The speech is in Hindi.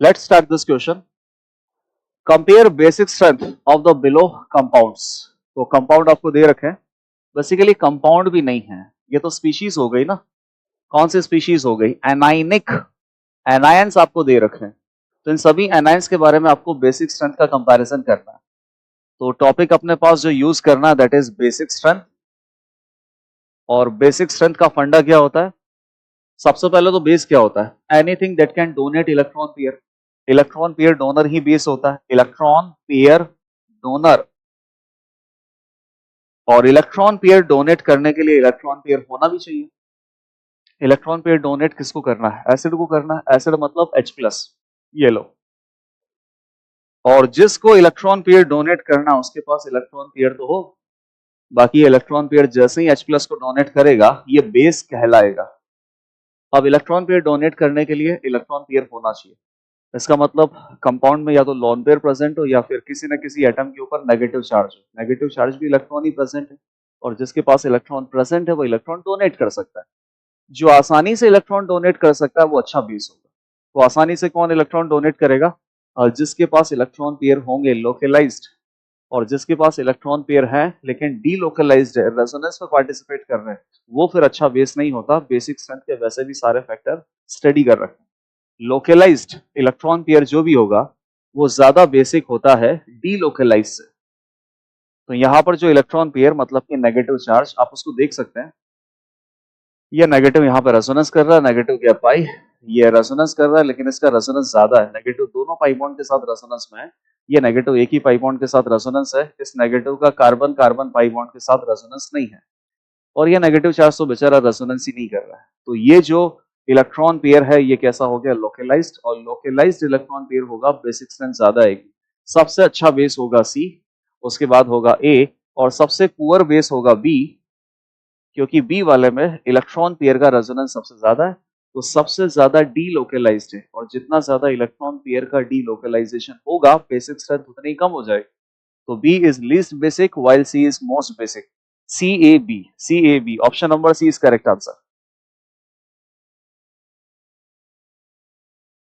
Let's start this question. Compare basic strength of the below compounds. तो कंपाउंड आपको दे रखे हैं, बेसिकली कंपाउंड भी नहीं है, ये तो स्पीशीज हो गई ना. कौन सी स्पीशीज हो गई? एनाइनिक. एनायंस आपको दे रखे हैं, तो इन सभी एनायंस के बारे में आपको बेसिक स्ट्रेंथ का कंपैरिजन करना है. तो टॉपिक अपने पास जो यूज करना है दैट इज बेसिक स्ट्रेंथ. और बेसिक स्ट्रेंथ का फंडा क्या होता है? सबसे पहले तो बेस क्या होता है? Anything that can donate electron pair. Electron pair donor he base होता है. Electron pair donor. और इलेक्ट्रॉन पेयर डोनेट करने के लिए इलेक्ट्रॉन पेयर होना भी चाहिए. इलेक्ट्रॉन पेयर डोनेट किसको करना है? एसिड को करना है. एसिड मतलब H+. ये लो. और जिसको इलेक्ट्रॉन पेयर डोनेट करना उसके पास इलेक्ट्रॉन पेयर तो हो. बाकी इलेक्ट्रॉन पेयर जैसे ही H+ को डोनेट करेगा ये बेस कहलाएगा. अब इलेक्ट्रॉन पेयर डोनेट करने के लिए इलेक्ट्रॉन पेयर होना चाहिए. इसका मतलब कंपाउंड में या तो लोन पेयर प्रेजेंट हो या फिर किसी न किसी एटम के ऊपर नेगेटिव चार्ज हो. नेगेटिव चार्ज भी इलेक्ट्रॉन ही प्रेजेंट है, और जिसके पास इलेक्ट्रॉन प्रेजेंट है वो इलेक्ट्रॉन डोनेट कर सकता है. जो आसानी से इलेक्ट्रॉन डोनेट कर सकता है वो अच्छा बेस होगा. तो आसानी से कौन इलेक्ट्रॉन डोनेट करेगा? जिसके पास इलेक्ट्रॉन पेयर होंगे लोकलाइज्ड, और जिसके पास इलेक्ट्रॉन पेयर है लेकिन डीलोकलाइज्ड है, रेजोनेंस में पार्टिसिपेट कर रहे हैं, वो फिर अच्छा बेस नहीं होता. बेसिक स्ट्रेंथ के वैसे भी सारे फैक्टर स्टडी कर रखे हैं. लोकलाइज्ड इलेक्ट्रॉन पेयर जो भी होगा वो ज्यादा बेसिक होता है डीलोकलाइज्ड से. तो यहां पर जो इलेक्ट्रॉन पेयर मतलब कि नेगेटिव चार्ज, आप उसको देख सकते हैं. ये नेगेटिव यहाँ पे रेजोनेंस कर रहा है. नेगेटिव क्या पाई, ये रेजोनेंस कर रहा है लेकिन इसका रेजोनेंस ज्यादा है. नेगेटिव दोनों पाई बॉन्ड के साथ रेजोनेंस में है. ये नेगेटिव एक ही पाई बॉन्ड के साथ रेजोनेंस है. इस नेगेटिव का कार्बन कार्बन पाई बॉन्ड के साथ रेजोनेंस नहीं है. और ये नेगेटिव चार्ज तो बेचारा रेजोनेंस ही नहीं कर रहा है. तो ये जो इलेक्ट्रॉन पेयर है ये कैसा हो गया? लोकलाइज्ड. और लोकलाइज्ड इलेक्ट्रॉन पेयर होगा, बेसिक स्ट्रेंथ ज्यादा आएगी. सबसे अच्छा बेस होगा C, उसके बाद होगा A, और सबसे पुअर बेस होगा B, क्योंकि बी वाले में इलेक्ट्रॉन पेयर का रेजोनेंस सबसे ज्यादा है. तो सबसे ज्यादा डीलोकलाइज्ड है, और जितना ज्यादा इलेक्ट्रॉन पेयर का डीलोकलाइजेशन होगा बेसिक स्ट्रेंथ उतनी कम हो जाएगी. तो B is least basic while C is most basic. CAB. CAB option number C is correct answer.